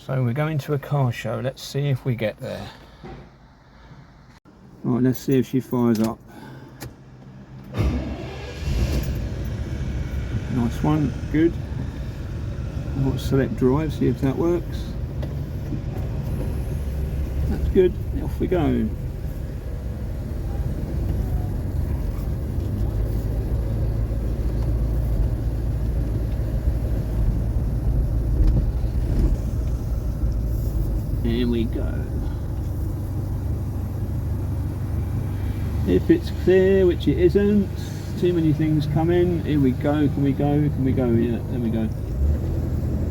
So we're going to a car show. Let's see if we get there. Right, let's see if she fires up. Nice one, good. I'll select drive, see if that works. That's good, off we go. Here we go. If it's clear, which it isn't, too many things come in. Here we go. Can we go? Can we go? Yeah, there we go.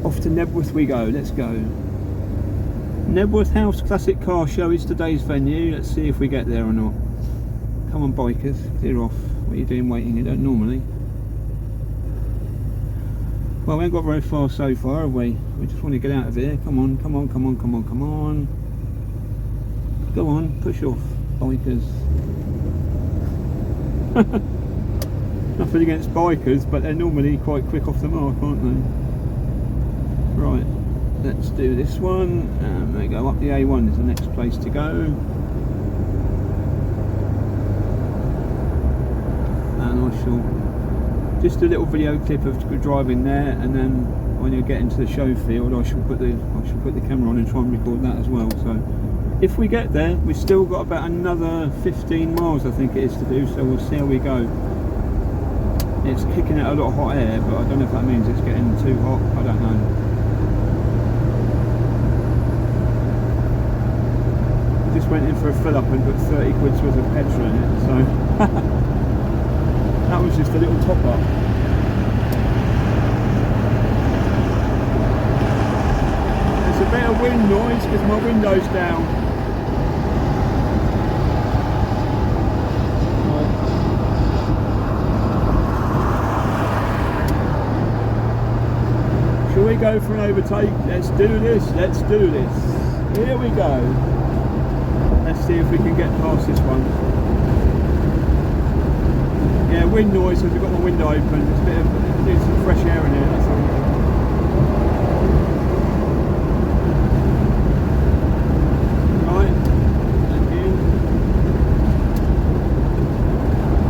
Off to Knebworth we go. Let's go. Knebworth House Classic Car Show is today's venue. Let's see if we get there or not. Come on, bikers, clear off. What are you doing waiting? You don't normally. Well, we haven't got very far so far, have we? We just want to get out of here. Come on, come on, come on, come on, come on. Go on, push off, bikers. Nothing against bikers, but they're normally quite quick off the mark, aren't they? Right, let's do this one. And they go up the A1 is the next place to go. And I shall just a little video clip of driving there, and then when you get into the show field, I shall put the camera on and try and record that as well. So if we get there, we've still got about another 15 miles, I think it is, to do. So we'll see how we go. It's kicking out a lot of hot air, but I don't know if that means it's getting too hot. I don't know. Just went in for a fill up and put 30 quid's worth of petrol in it. So. That was just a little top up. There's a bit of wind noise because my window's down. Right. Shall we go for an overtake? Let's do this, let's do this. Here we go. Let's see if we can get past this one. Yeah, wind noise because we've got my window open. There's a bit of some fresh air in here, that's all. Right, thank you.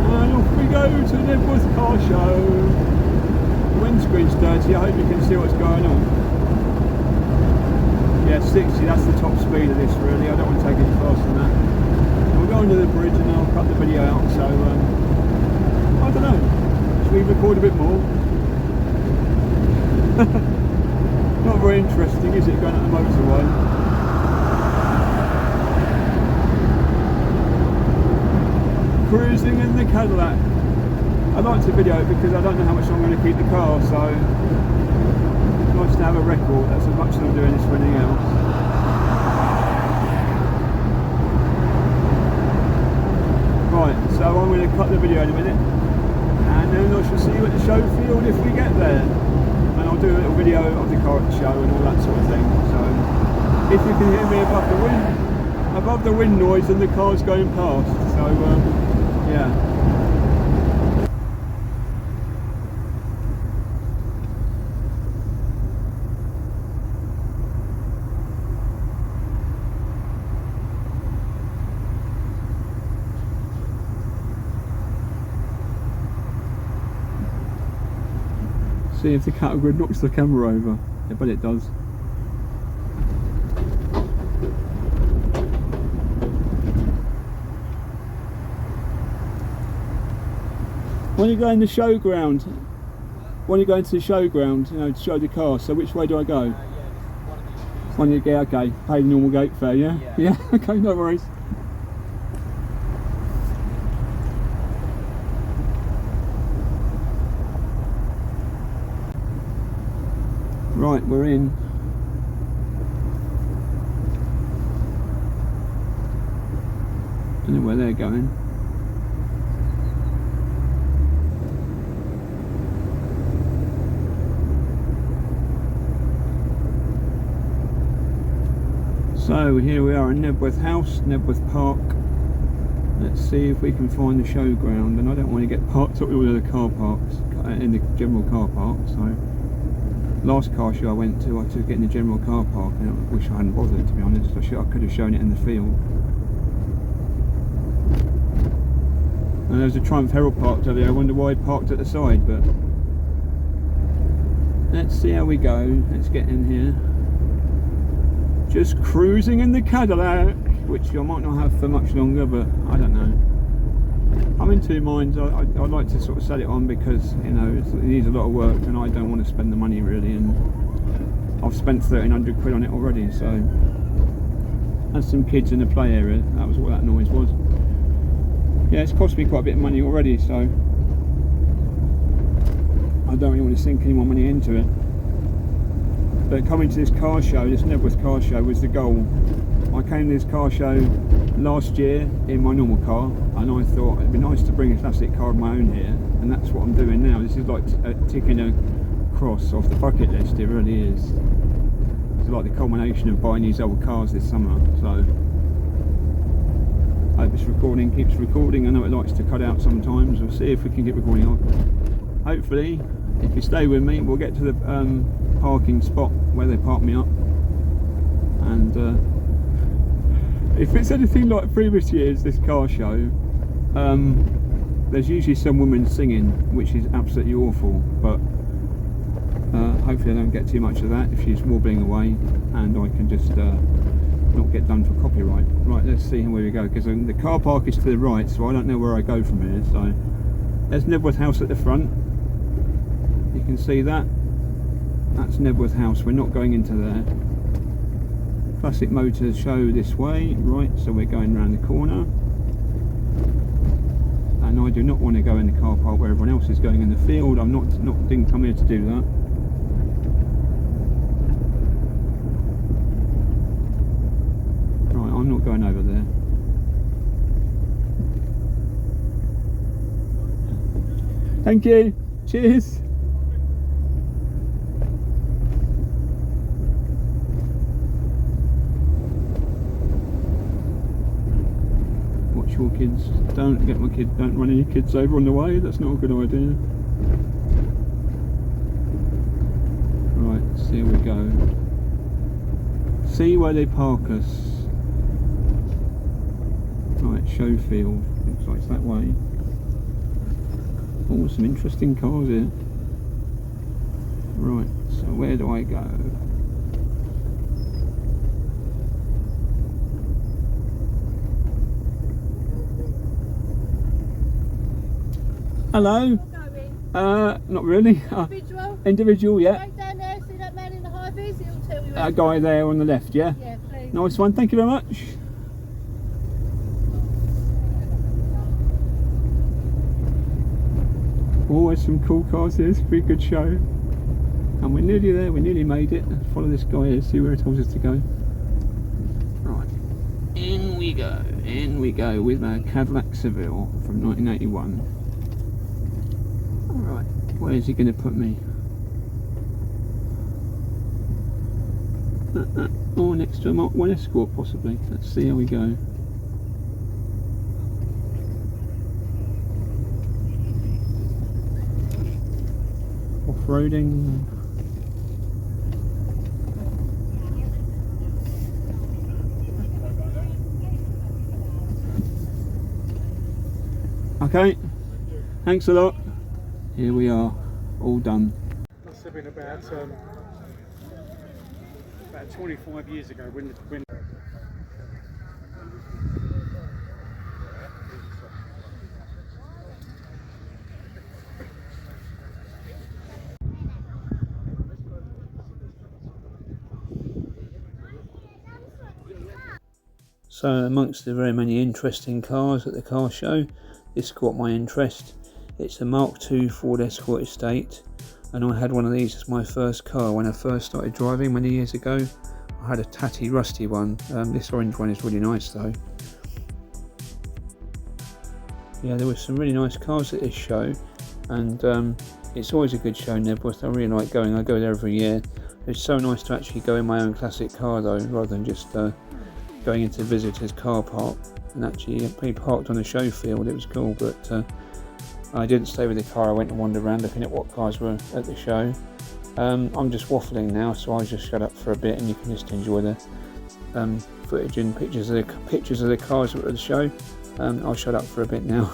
And off we go to the Knebworth Car Show. The windscreen's dirty, I hope you can see what's going on. Yeah, 60, that's the top speed of this really. I don't want to take it faster than that. We'll go under the bridge and I'll cut the video out, so I don't know, should we record a bit more? Not very interesting, is it, going up the motorway? Cruising in the Cadillac. I like to video it because I don't know how much I'm going to keep the car, so it's nice to have a record. That's as much as I'm doing this for anything else. Right, so I'm going to cut the video in a minute. And then I shall see you at the show field if we get there. And I'll do a little video of the car at the show and all that sort of thing. So if you can hear me above the wind noise and the car's going past. So yeah. See if the cattle grid knocks the camera over. I bet it does. When you go in the showground, when you go into the showground, you know, to show the car, so which way do I go? One of the, yeah, okay, pay the normal gate fare, yeah? Yeah, okay, no worries. Right, we're in. Don't know where they're going. So here we are in Knebworth House, Knebworth Park. Let's see if we can find the showground, and I don't want to get parked up with all the car parks in the general car park, so last car show I went to, I took it in the general car park, and I wish I hadn't bothered, to be honest. I could have shown it in the field. And there's a Triumph Herald parked over there. I wonder why it parked at the side, but let's see how we go. Let's get in here. Just cruising in the Cadillac, which I might not have for much longer, but I don't know. I'm in two minds. I'd like to sort of sell it on because, you know, it needs a lot of work and I don't want to spend the money really, and I've spent 1,300 quid on it already. So there's some kids in the play area. That was what that noise was. Yeah, it's cost me quite a bit of money already, so I don't really want to sink any more money into it. But coming to this car show, this Knebworth car show, was the goal. I came to this car show last year in my normal car, and I thought it'd be nice to bring a classic car of my own here, and that's what I'm doing now. This is like ticking a cross off the bucket list. It really is. It's like the culmination of buying these old cars this summer. So I hope this recording keeps recording. I know it likes to cut out sometimes. We'll see if we can get recording on. Hopefully, if you stay with me, we'll get to the parking spot where they park me up, and if it's anything like previous years, this car show, there's usually some woman singing, which is absolutely awful, but hopefully I don't get too much of that if she's wobbling away, and I can just not get done for copyright. Right, let's see where we go, because the car park is to the right, so I don't know where I go from here. So there's Knebworth House at the front. You can see that. That's Knebworth House. We're not going into there. Classic Motors show this way, right, so we're going around the corner, and I do not want to go in the car park where everyone else is going in the field. Didn't come here to do that. Right, I'm not going over there. Thank you, cheers. Your kids, don't run any kids over on the way. That's not a good idea. Right, so here we go. See where they park us. Right, show field. Looks like it's that way. Oh, some interesting cars here. Right, so where do I go? Hello. Not really. Individual? Individual, yeah. Right down there, see that man in the high vis? He'll tell you. That guy there on the left, yeah? Yeah, please. Nice one, thank you very much. Oh, there's some cool cars here. It's a pretty good show. And we're nearly there, we nearly made it. Follow this guy here, see where it tells us to go. Right. In we go with our Cadillac Seville from 1981. Alright, where's he going to put me? Oh, next to a Mark 1 Escort possibly. Let's see how we go. Off-roading. Okay, thanks a lot. Here we are, all done. Must have been about 25 years ago when So amongst the very many interesting cars at the car show, this caught my interest. It's a Mark II Ford Escort Estate, and I had one of these as my first car when I first started driving many years ago. I had a tatty rusty one. This orange one is really nice though. Yeah, there were some really nice cars at this show, and it's always a good show in Knebworth. I really like going. I go there every year. It's so nice to actually go in my own classic car though, rather than just going into the visitors car park and actually be parked on the show field. It was cool, but I didn't stay with the car. I went and wandered around looking at what cars were at the show. I'm just waffling now, so I'll just shut up for a bit and you can just enjoy the footage and pictures of the cars that were at the show. I'll shut up for a bit now.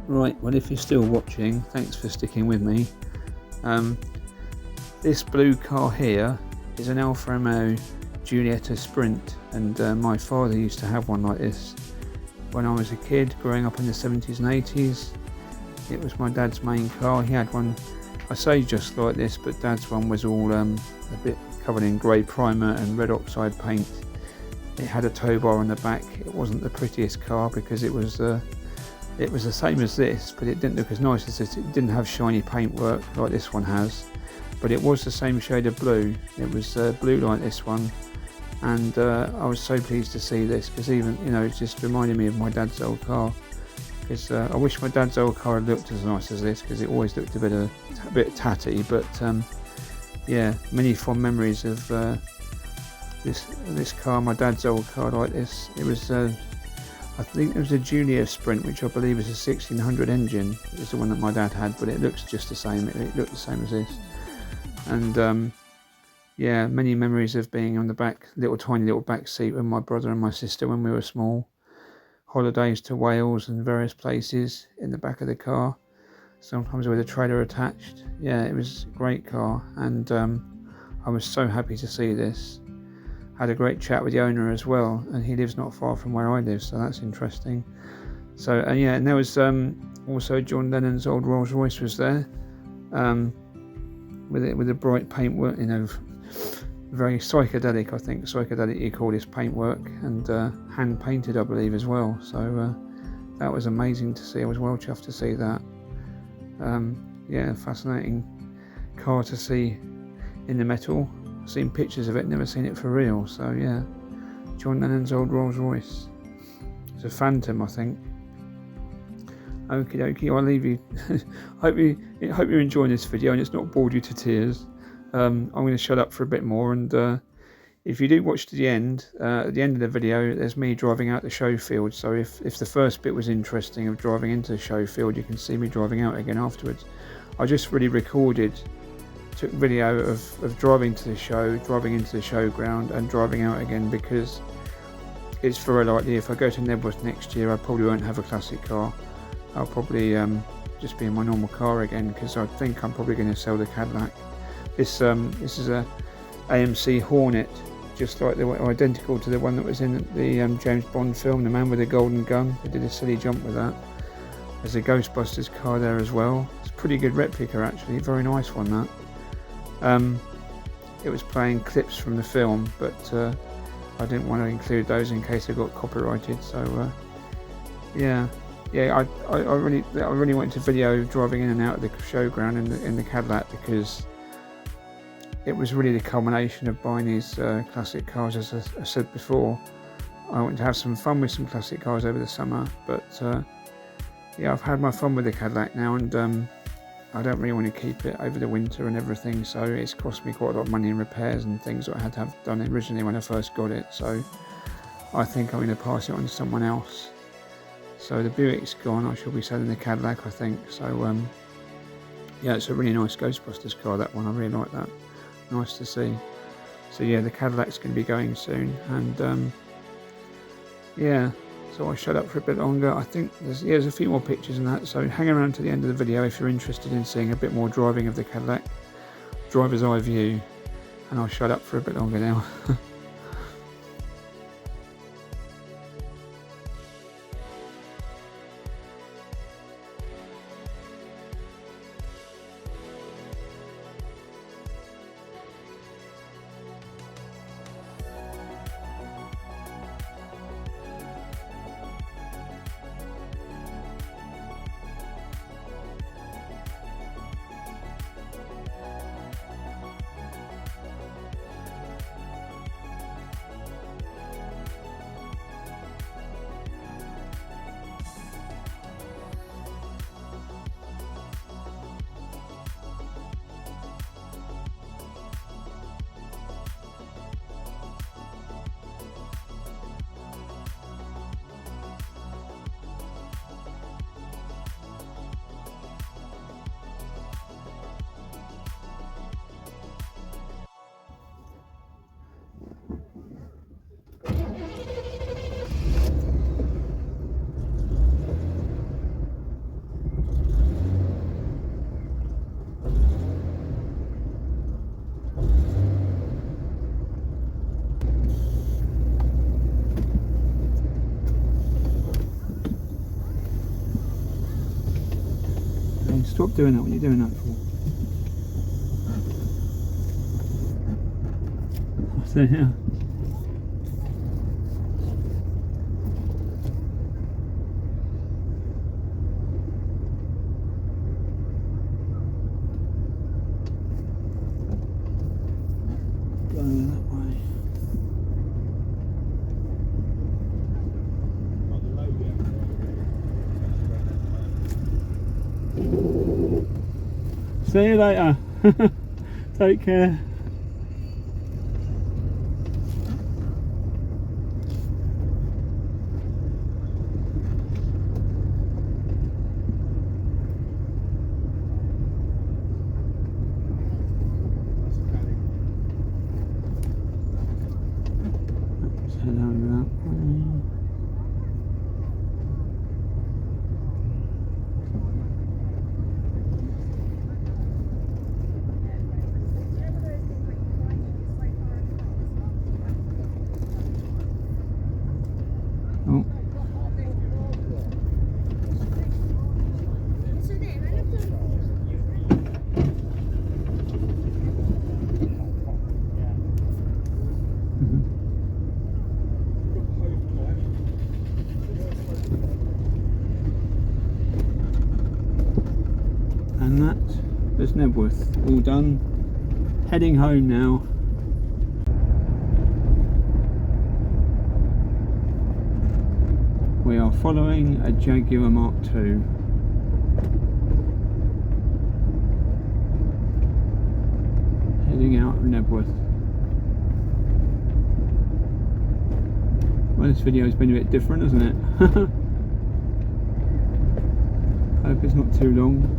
Right, well, if you're still watching, thanks for sticking with me. This blue car here is an Alfa Romeo Giulietta Sprint, and my father used to have one like this when I was a kid growing up in the 70s and 80s. It was my dad's main car. He had one, I say just like this, but dad's one was all a bit covered in grey primer and red oxide paint. It had a tow bar on the back. It wasn't the prettiest car because it was the same as this, but it didn't look as nice as this. It didn't have shiny paintwork like this one has, but it was the same shade of blue. It was blue like this one, and I was so pleased to see this because even, you know, it just reminded me of my dad's old car. Because I wish my dad's old car had looked as nice as this, because it always looked a bit tatty. But yeah, many fond memories of this car, my dad's old car like this. It was I think it was a Junior Sprint, which I believe is a 1600 engine. It's the one that my dad had, but it looks just the same. It looked the same as this. And yeah, many memories of being on the back, tiny little back seat with my brother and my sister when we were small. Holidays to Wales and various places in the back of the car, sometimes with a trailer attached. Yeah, it was a great car, and I was so happy to see this. Had a great chat with the owner as well, and he lives not far from where I live, so that's interesting. So yeah, and there was also John Lennon's old Rolls Royce was there, with a bright paintwork, you know, very psychedelic. I think psychedelic you call this paintwork, and hand painted, I believe, as well. So that was amazing to see. I was well chuffed to see that. Yeah, fascinating car to see in the metal. Seen pictures of it, never seen it for real. So yeah, John Lennon's old Rolls Royce. It's a Phantom, I think. Okie dokie, I'll leave you. hope you're enjoying this video and it's not bored you to tears. I'm going to shut up for a bit more, and if you do watch to the end, at the end of the video, there's me driving out the show field. So if the first bit was interesting of driving into the show field, you can see me driving out again afterwards. I just really took video of driving to the show, driving into the showground and driving out again, because it's very likely if I go to Knebworth next year I probably won't have a classic car. I'll probably just be in my normal car again, because I think I'm probably going to sell the Cadillac. This is a AMC Hornet, just like identical to the one that was in the James Bond film, The Man with the Golden Gun. They did a silly jump with that. There's a Ghostbusters car there as well. It's a pretty good replica actually, very nice one that. It was playing clips from the film, but I didn't want to include those in case it got copyrighted. So yeah, yeah, I really wanted to video driving in and out of the showground in the Cadillac, because it was really the culmination of buying these classic cars. As I said before, I wanted to have some fun with some classic cars over the summer, but yeah, I've had my fun with the Cadillac now, and I don't really want to keep it over the winter and everything, so it's cost me quite a lot of money in repairs and things that I had to have done originally when I first got it, so I think I'm going to pass it on to someone else. So the Buick's gone, I shall be selling the Cadillac, I think. So yeah, it's a really nice Ghostbusters car, that one. I really like that. Nice to see. So yeah, the Cadillac's going to be going soon, and yeah, so I'll shut up for a bit longer. I think there's a few more pictures and that, so hang around to the end of the video if you're interested in seeing a bit more driving of the Cadillac, driver's eye view, and I'll shut up for a bit longer now. Stop doing that. What are you doing that for? So yeah. Going that way. See you later. Take care. Let's head over that way. Oh. And there's Knebworth, all done. Heading home now. We are following a Jaguar Mark II. Heading out of Knebworth. Well, this video has been a bit different, hasn't it? I hope it's not too long.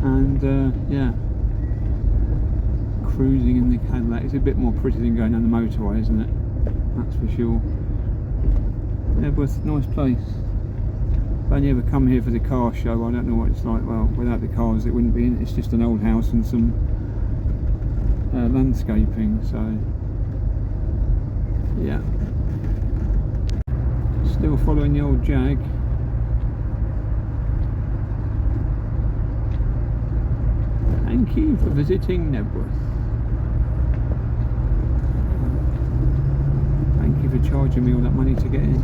And yeah, cruising in the Cadillac. It's a bit more pretty than going down the motorway, isn't it? That's for sure. Knebworth, nice place. If only ever come here for the car show, I don't know what it's like. Well, without the cars it wouldn't be in. It's just an old house and some landscaping, so yeah. Still following the old Jag. Thank you for visiting Knebworth. Thank you for charging me all that money to get in.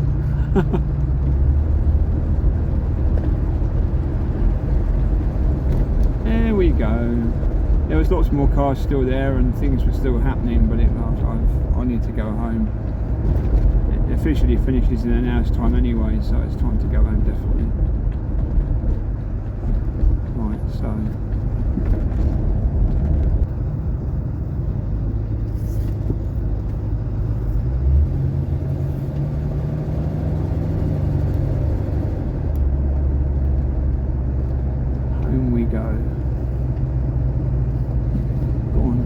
go. There was lots more cars still there and things were still happening, but I need to go home. It officially finishes in an hour's time anyway, so it's time to go home definitely. Right, so home we go. Go on.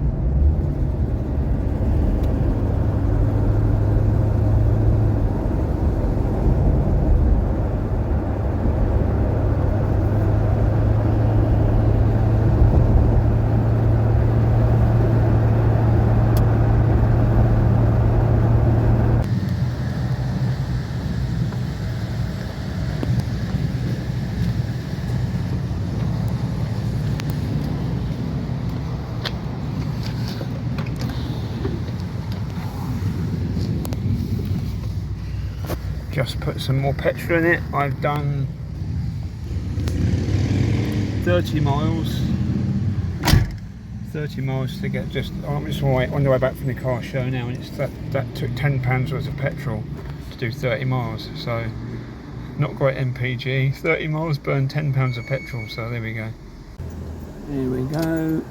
Just put some more petrol in it. I've done 30 miles. 30 miles to get I'm just on the way back from the car show now, and that took £10 worth of petrol to do 30 miles. So not great MPG. 30 miles burned £10 of petrol. So there we go. There we go.